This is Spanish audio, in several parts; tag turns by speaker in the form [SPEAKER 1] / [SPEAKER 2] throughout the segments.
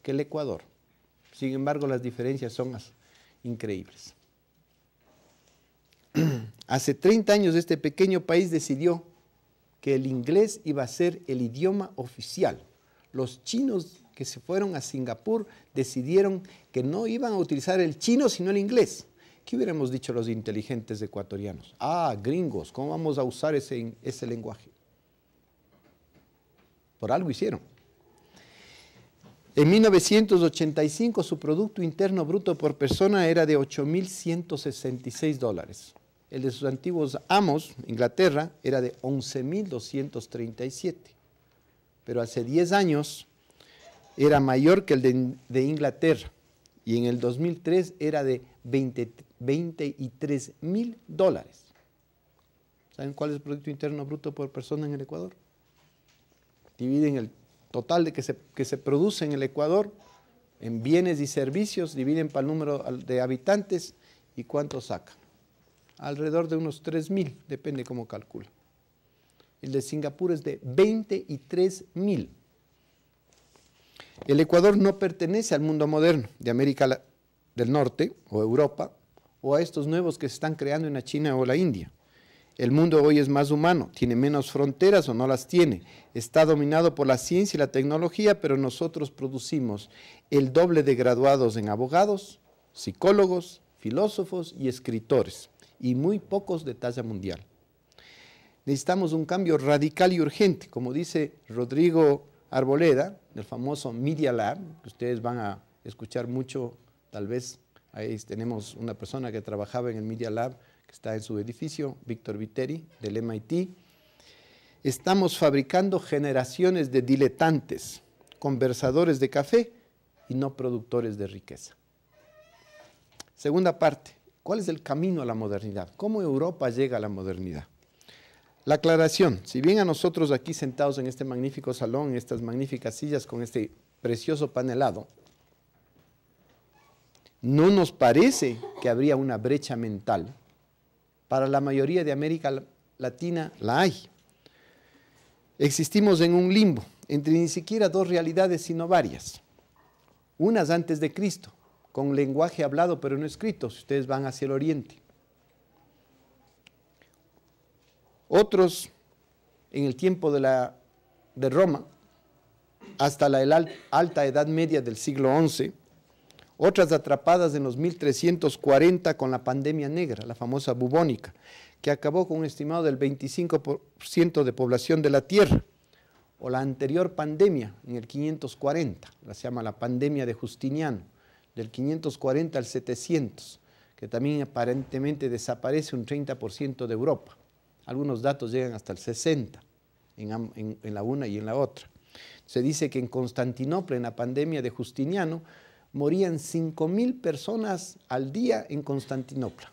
[SPEAKER 1] que el Ecuador. Sin embargo, las diferencias son increíbles. Hace 30 años este pequeño país decidió que el inglés iba a ser el idioma oficial. Los chinos que se fueron a Singapur decidieron que no iban a utilizar el chino sino el inglés. ¿Qué hubiéramos dicho los inteligentes ecuatorianos? Ah, gringos, ¿cómo vamos a usar ese lenguaje? Por algo hicieron. En 1985 su Producto Interno Bruto por persona era de $8.166. El de sus antiguos amos, Inglaterra, era de 11.237. Pero hace 10 años era mayor que el de Inglaterra y en el 2003 era de $23.000. ¿Saben cuál es el Producto Interno Bruto por persona en el Ecuador? Dividen el total de que se produce en el Ecuador en bienes y servicios, dividen para el número de habitantes y cuánto sacan. Alrededor de unos 3.000, depende cómo calcula. El de Singapur es de 23.000. El Ecuador no pertenece al mundo moderno de América del Norte o Europa o a estos nuevos que se están creando en la China o la India. El mundo hoy es más humano, tiene menos fronteras o no las tiene. Está dominado por la ciencia y la tecnología, pero nosotros producimos el doble de graduados en abogados, psicólogos, filósofos y escritores, y muy pocos de talla mundial. Necesitamos un cambio radical y urgente, como dice Rodrigo Arboleda, del famoso Media Lab, que ustedes van a escuchar mucho, tal vez, ahí tenemos una persona que trabajaba en el Media Lab, que está en su edificio, Víctor Viteri, del MIT. Estamos fabricando generaciones de diletantes, conversadores de café y no productores de riqueza. Segunda parte, ¿cuál es el camino a la modernidad? ¿Cómo Europa llega a la modernidad? La aclaración, si bien a nosotros aquí sentados en este magnífico salón, en estas magníficas sillas con este precioso panelado, no nos parece que habría una brecha mental. Para la mayoría de América Latina la hay. Existimos en un limbo, entre ni siquiera dos realidades, sino varias. Unas antes de Cristo, con lenguaje hablado pero no escrito, si ustedes van hacia el oriente. Otros en el tiempo de Roma, hasta la alta Edad Media del siglo XI, otras atrapadas en los 1340 con la pandemia negra, la famosa bubónica, que acabó con un estimado del 25% de población de la Tierra, o la anterior pandemia en el 540, se llama la pandemia de Justiniano, del 540 al 700, que también aparentemente desaparece un 30% de Europa. Algunos datos llegan hasta el 60% en la una y en la otra. Se dice que en Constantinopla, en la pandemia de Justiniano, morían 5.000 personas al día en Constantinopla.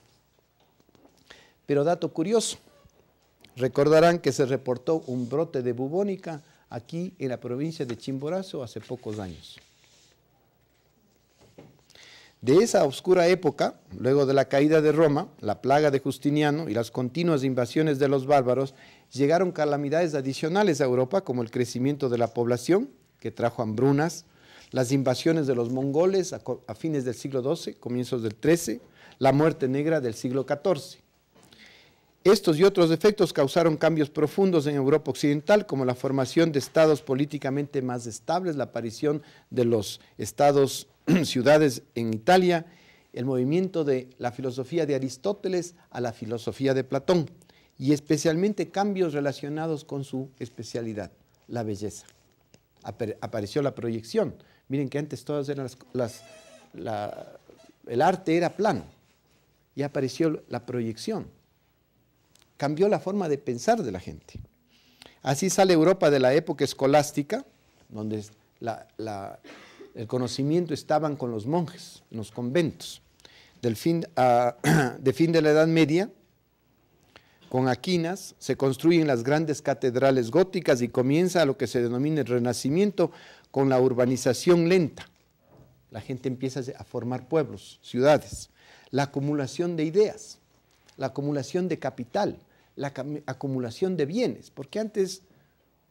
[SPEAKER 1] Pero dato curioso, recordarán que se reportó un brote de bubónica aquí en la provincia de Chimborazo hace pocos años. De esa oscura época, luego de la caída de Roma, la plaga de Justiniano y las continuas invasiones de los bárbaros, llegaron calamidades adicionales a Europa, como el crecimiento de la población, que trajo hambrunas, las invasiones de los mongoles a fines del siglo XII, comienzos del XIII, la muerte negra del siglo XIV. Estos y otros efectos causaron cambios profundos en Europa occidental, como la formación de estados políticamente más estables, la aparición de los estados ciudades en Italia, el movimiento de la filosofía de Aristóteles a la filosofía de Platón, y especialmente cambios relacionados con su especialidad, la belleza. Apareció la proyección. Miren que antes todas eran el arte era plano, y apareció la proyección. Cambió la forma de pensar de la gente. Así sale Europa de la época escolástica, donde el conocimiento estaban con los monjes, en los conventos. De fin de la Edad Media, con Aquinas, se construyen las grandes catedrales góticas y comienza lo que se denomina el Renacimiento con la urbanización lenta. La gente empieza a formar pueblos, ciudades. La acumulación de ideas, la acumulación de capital, la acumulación de bienes, porque antes,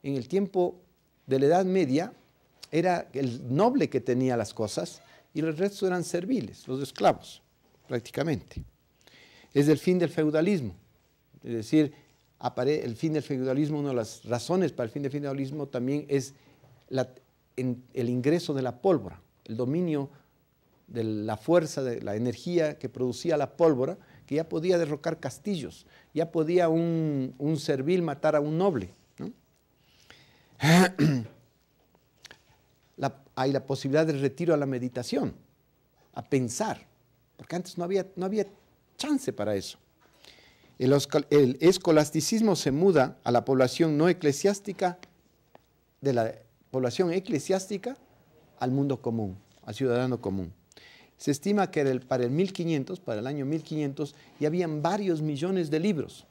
[SPEAKER 1] en el tiempo de la Edad Media, era el noble que tenía las cosas y el resto eran serviles, los esclavos, prácticamente. Es el fin del feudalismo, es decir, el fin del feudalismo, una de las razones para el fin del feudalismo también es el ingreso de la pólvora, el dominio de la fuerza, de la energía que producía la pólvora, que ya podía derrocar castillos, ya podía un servil matar a un noble, ¿no? Hay la posibilidad del retiro a la meditación, a pensar, porque antes no había chance para eso. El escolasticismo se muda a la población no eclesiástica, de la población eclesiástica al mundo común, al ciudadano común. Se estima que para el 1500, para el año 1500, ya habían varios millones de libros.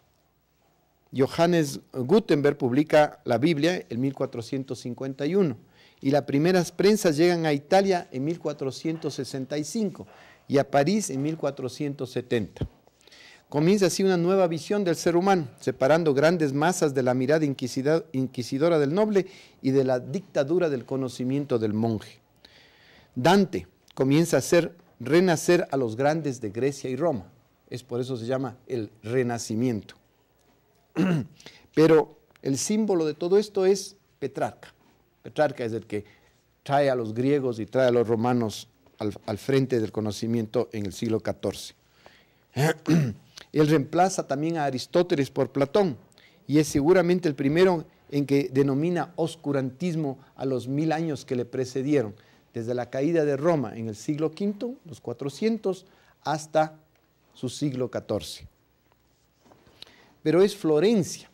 [SPEAKER 1] Johannes Gutenberg publica la Biblia en 1451 y las primeras prensas llegan a Italia en 1465 y a París en 1470. Comienza así una nueva visión del ser humano, separando grandes masas de la mirada inquisidora del noble y de la dictadura del conocimiento del monje. Dante comienza a renacer a los grandes de Grecia y Roma. Es por eso se llama el Renacimiento. Pero el símbolo de todo esto es Petrarca. Petrarca es el que trae a los griegos y trae a los romanos al frente del conocimiento en el siglo XIV. Él reemplaza también a Aristóteles por Platón y es seguramente el primero en que denomina oscurantismo a los 1000 años que le precedieron, desde la caída de Roma en el siglo V, los 400, hasta su siglo XIV. Pero es Florencia.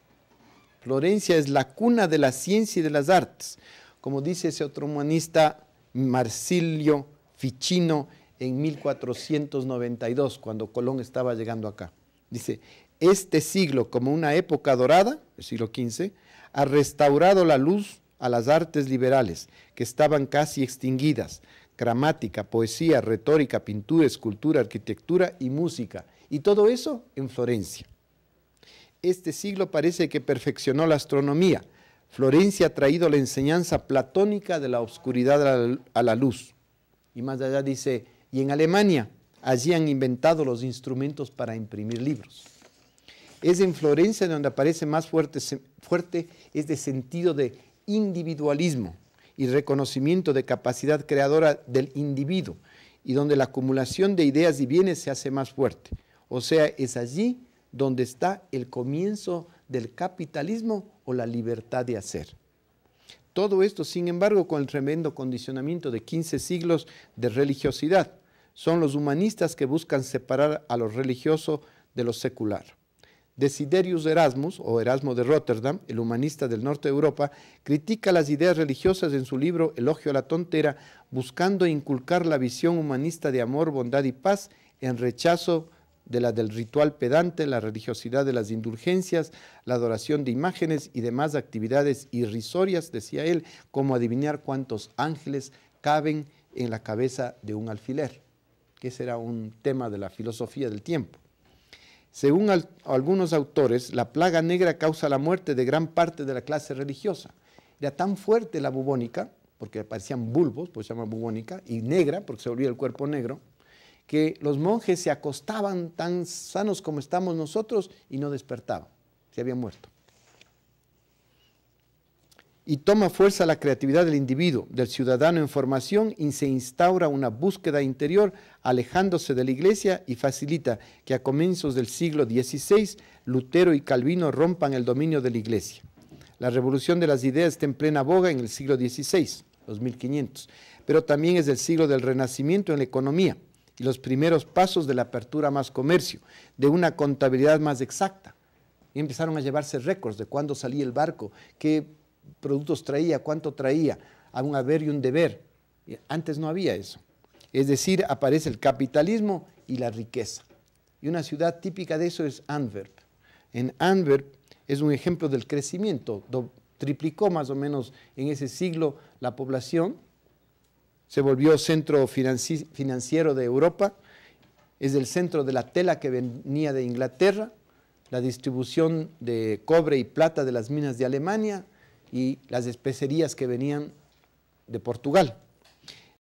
[SPEAKER 1] Florencia es la cuna de la ciencia y de las artes, como dice ese otro humanista Marsilio Ficino en 1492, cuando Colón estaba llegando acá. Dice, este siglo, como una época dorada, el siglo XV, ha restaurado la luz a las artes liberales, que estaban casi extinguidas: gramática, poesía, retórica, pintura, escultura, arquitectura y música. Y todo eso en Florencia. Este siglo parece que perfeccionó la astronomía. Florencia ha traído la enseñanza platónica de la oscuridad a la luz. Y más allá dice, y en Alemania, allí han inventado los instrumentos para imprimir libros. Es en Florencia donde aparece más fuerte este sentido de individualismo y reconocimiento de capacidad creadora del individuo, y donde la acumulación de ideas y bienes se hace más fuerte. O sea, es allí donde está el comienzo del capitalismo o la libertad de hacer. Todo esto, sin embargo, con el tremendo condicionamiento de 15 siglos de religiosidad. Son los humanistas que buscan separar a lo religioso de lo secular. Desiderius Erasmus, o Erasmo de Rotterdam, el humanista del norte de Europa, critica las ideas religiosas en su libro Elogio a la tontera, buscando inculcar la visión humanista de amor, bondad y paz en rechazo de la del ritual pedante, la religiosidad de las indulgencias, la adoración de imágenes y demás actividades irrisorias, decía él, como adivinar cuántos ángeles caben en la cabeza de un alfiler, que ese era un tema de la filosofía del tiempo. Según algunos autores, la plaga negra causa la muerte de gran parte de la clase religiosa. Era tan fuerte la bubónica, porque aparecían bulbos, pues se llama bubónica, y negra, porque se volvía el cuerpo negro, que los monjes se acostaban tan sanos como estamos nosotros y no despertaban, se habían muerto. Y toma fuerza la creatividad del individuo, del ciudadano en formación, y se instaura una búsqueda interior alejándose de la iglesia y facilita que a comienzos del siglo XVI Lutero y Calvino rompan el dominio de la iglesia. La revolución de las ideas está en plena boga en el siglo XVI, los 1500, pero también es el siglo del renacimiento en la economía y los primeros pasos de la apertura más comercio, de una contabilidad más exacta. Y empezaron a llevarse récords de cuándo salía el barco, qué productos traía, cuánto traía, a un haber y un deber. Antes no había eso. Es decir, aparece el capitalismo y la riqueza. Y una ciudad típica de eso es Antwerp. En Antwerp es un ejemplo del crecimiento, triplicó más o menos en ese siglo la población, se volvió centro financiero de Europa, es el centro de la tela que venía de Inglaterra, la distribución de cobre y plata de las minas de Alemania y las especerías que venían de Portugal.